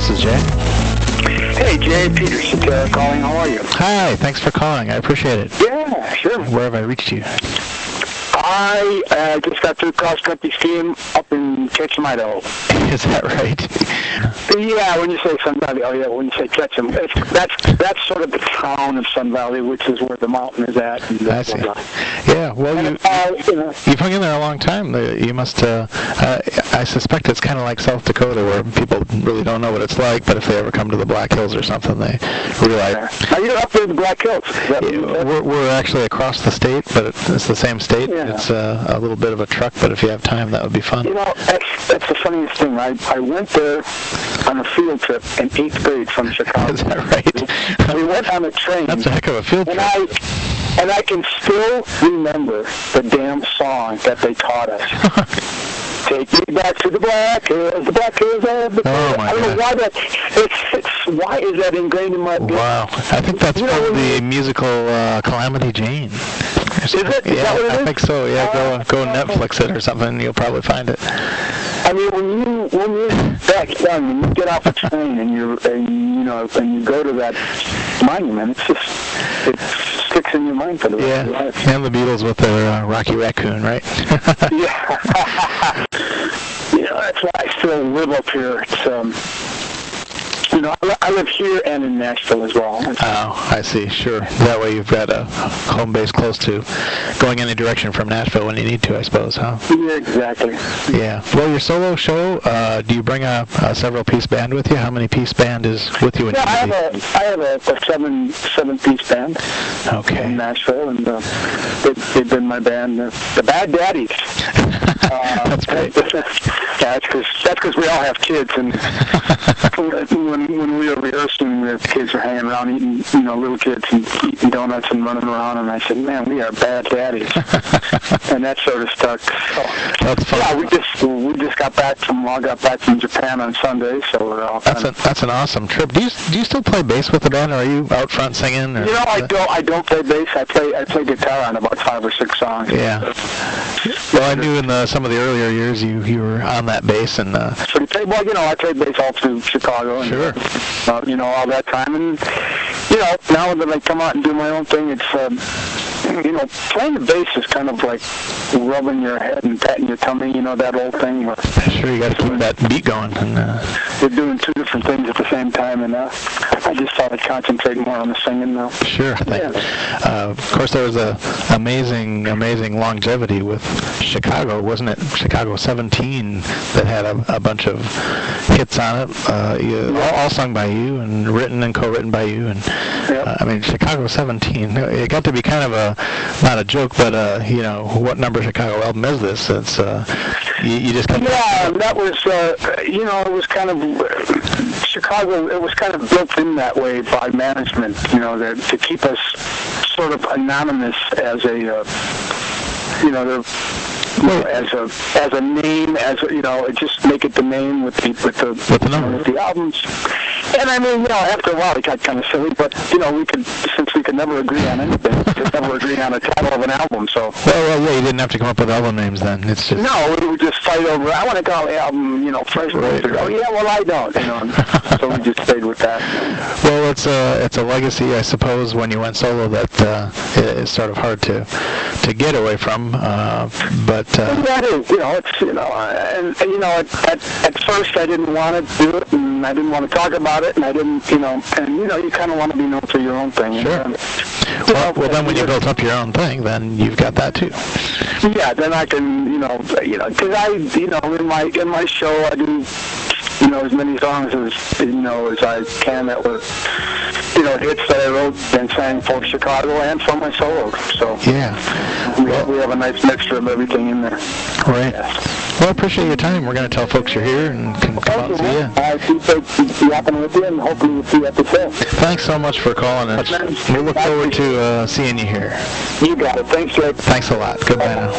This is Jay. Hey, Jay, Peter Cetera calling. How are you? Hi, thanks for calling. I appreciate it. Yeah, sure. Where have I reached you? I just got through cross-country skiing up in Ketchum, Idaho. Is that right? Yeah, when you say Sun Valley, when you say Ketchum, that's sort of the town of Sun Valley, which is where the mountain is at. And I see. Yeah, well, you've hung in there a long time. You must, I suspect it's kind of like South Dakota, where people really don't know what it's like, but if they ever come to the Black Hills or something, they realize. Now, you're up there in the Black Hills. We're actually across the state, but it's the same state. Yeah. It's a little bit of a truck, but if you have time, that would be fun. You know, that's the funniest thing, right? I went there on a field trip in 8th grade from Chicago. Is that right? We went on a train. That's a heck of a field trip. And I can still remember the damn song that they taught us. Take me back to the Black Hills. The Black Hills are the my I don't know why that. Why is that ingrained in my blood? Wow, I think that's from the musical Calamity Jane. Is it? Is that what it is? I think so. Yeah, go Netflix it or something, and you'll probably find it. I mean, when you're that young, and you get off a train and you go to that monument, it sticks in your mind for the rest of your life. And the Beatles with their Rocky Raccoon, right? Yeah. That's why I still live up here. It's I live here and in Nashville as well. Oh, I see. Sure. That way you've got a home base close to going any direction from Nashville when you need to, I suppose, huh? Yeah, exactly. Yeah. Well, your solo show, do you bring a several-piece band with you? How many piece band is with you? I have a seven-piece band. Okay. In Nashville, and they've been my band, the Bad Daddies. That's great. That's because we all have kids, and when we were rehearsing, the kids were hanging around eating, little kids and eating donuts and running around, and I said, man, we are Bad Daddies. And that sort of stuck. So, that's fun. Yeah, we just got back from Japan on Sunday, so we're all That's an awesome trip. Do you still play bass with the band, or are you out front singing? Or I don't play bass. I play guitar on about 5 or 6 songs. Yeah. Well, I knew in some of the earlier years you were on that bass, and I played bass all through Chicago. And, sure. All that time, and now that I come out and do my own thing, it's playing the bass is kind of like rubbing your head and patting your tummy, that old thing. Sure, you got to keep that beat going. And we're doing 2 different things at the same time, and I just thought I'd concentrate more on the singing now. Sure. Of course, there was a amazing longevity with Chicago, wasn't it? Chicago 17 that had a bunch of hits on it, all sung by you and written and co-written by you. And I mean, Chicago 17, it got to be kind of not a joke, but what number Chicago album is this? It's you just kind of that was it was kind of Chicago. It was kind of built in that way by management, to keep us sort of anonymous as a as a name, just make it the name with the albums. And I mean, after a while it got kind of silly, but since we could never agree on anything, we could never agree on a title of an album. So well, you didn't have to come up with album names then. It's just we would just fight over. I want to call the album, Fresh Roaster. Right. Oh yeah, well I don't. So we just stayed with that. Well, it's a legacy, I suppose, when you went solo that is sort of hard to get away from. But that is, at first I didn't want to do it, and I didn't want to talk about it, and I didn't, you kind of want to be known for your own thing. Sure. And, well, then when you built up your own thing, then you've got that too. Yeah, then I can, because I, in my show I do, as many songs as I can that were, hits that I wrote and sang for Chicago and for my solo. So yeah, we have a nice mixture of everything in there. Right. Yes. Well, I appreciate your time. We're going to tell folks you're here and can come out and see you. I appreciate you happening with you, and hopefully we'll see you at the show. Thanks so much for calling us. We look forward to seeing you here. You got it. Thanks, Jake. Thanks a lot. Goodbye now.